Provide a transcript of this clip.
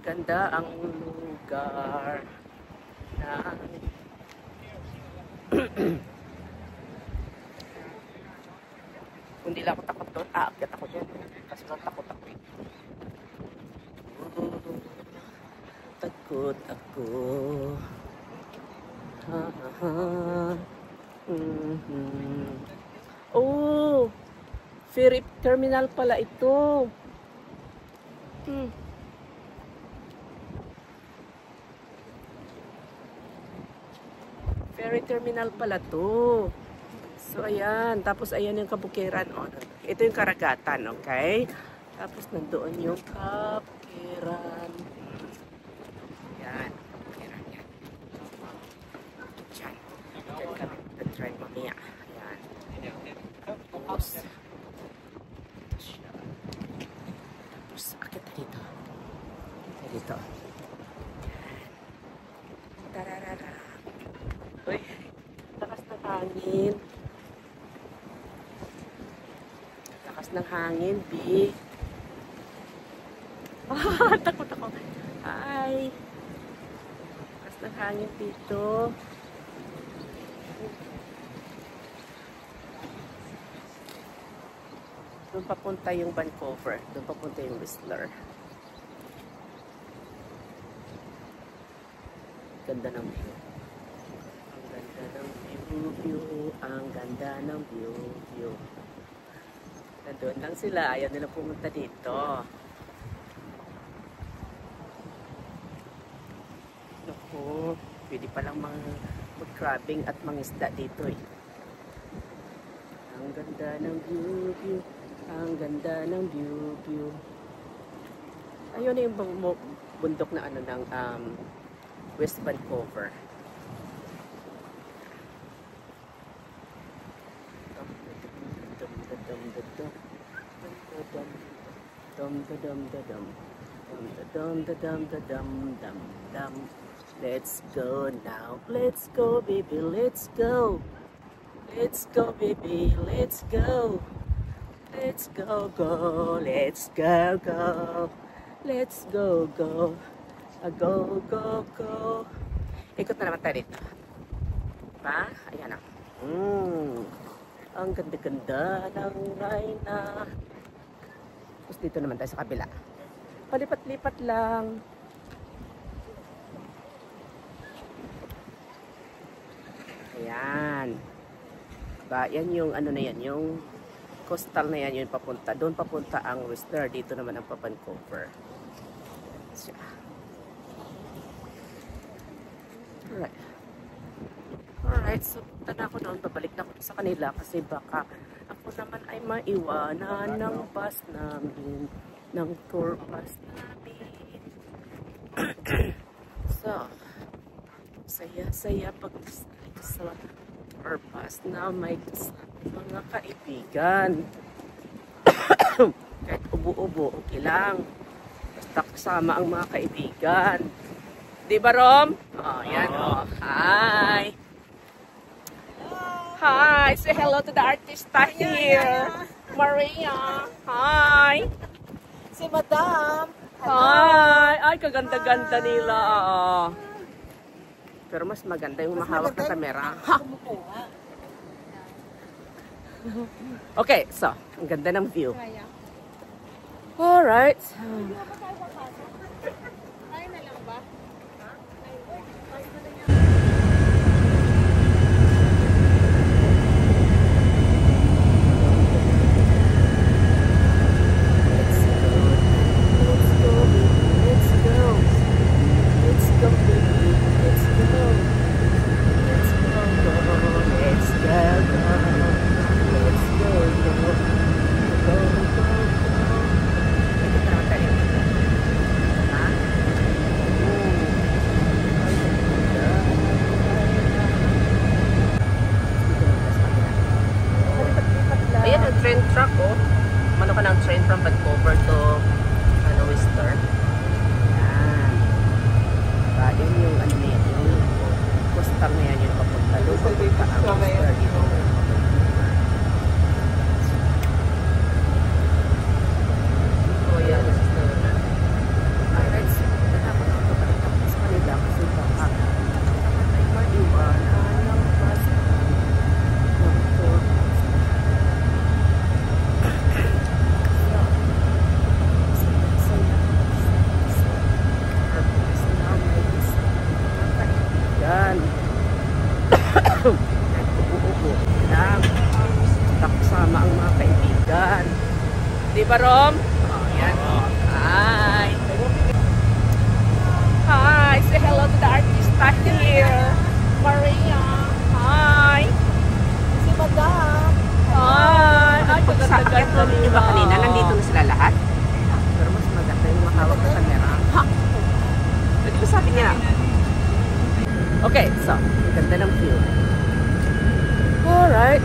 Maganda ang lugar na hindi lang ako takot doon. Aakyat ako dyan. Kasi lang takot ako. Takot ako. Oh! Ferry terminal pala ito. Ferry terminal pala to. So, ayan. Tapos, ayan yung kabukiran. Oh, ito yung karagatan, okay? Tapos, nandoon yung kabukiran. Ayan. Kabukiran yan. Diyan. Diyan kami try mamaya. Ayan. Tapos, ito siya. Tapos, akit na dito. Dito. Tararara. Uy, lakas ng hangin. Lakas ng hangin, B. Ah, takot ako. Ay. Lakas ng hangin dito. Doon papunta yung Vancouver. Doon papunta yung Whistler. Ganda ng view. Ang ganda ng view. Nandun lang sila, ayaw nila pumunta dito. Naku, pwede palang mag-crabbing at mangisda dito eh. Ang ganda ng view. Ang ganda ng view. Ayun na yung bundok na ano ng West Vancouver. Let's go now. Let's go, baby. Let's go. Let's go, baby. Let's go. Let's go, go. Let's go, go. Let's go, go. Go. Ikot na naman tayo dito. Pa? Ayan na. Ang ganda-ganda ng Rayna. Tapos dito naman tayo sa kabila. Palipat-lipat lang. Ayan. Ba, yan yung ano na yan, yung coastal na yan, yung papunta. Doon papunta ang Whistler. Dito naman ang Vancouver. Siya. Alright, so punta na ako doon. Babalik na ako sa kanila kasi baka ako naman ay maiwanan ng bus namin, ng tour bus namin. So, saya-saya pag sa tour bus na may mga kaibigan. Kahit ubo-ubo, okay lang. Basta kasama ang mga kaibigan. Di ba, Rom? Oh, yan. Oh. Hi! Hi! Say hello to the artista here. Maria. Hi! Si Madam. Hi! Ay, kaganda-ganda nila. Pero mas maganda yung mahawak na kamera. Ha! Okay, so, ang ganda ng view. Alright. Barom. Oh, yan. Oh. Hi. Hi. Say hello to the artista here. Maria. Hi. Si Madam. Hi. Ay, Pagkakit pagkakaganda ninyo ba kanina? Nandito na sila lahat? Pero mas maganda yung mahawak na camera. Ha? Pwede ba sabi niya? Okay, so, ang ganda ng view. Alright.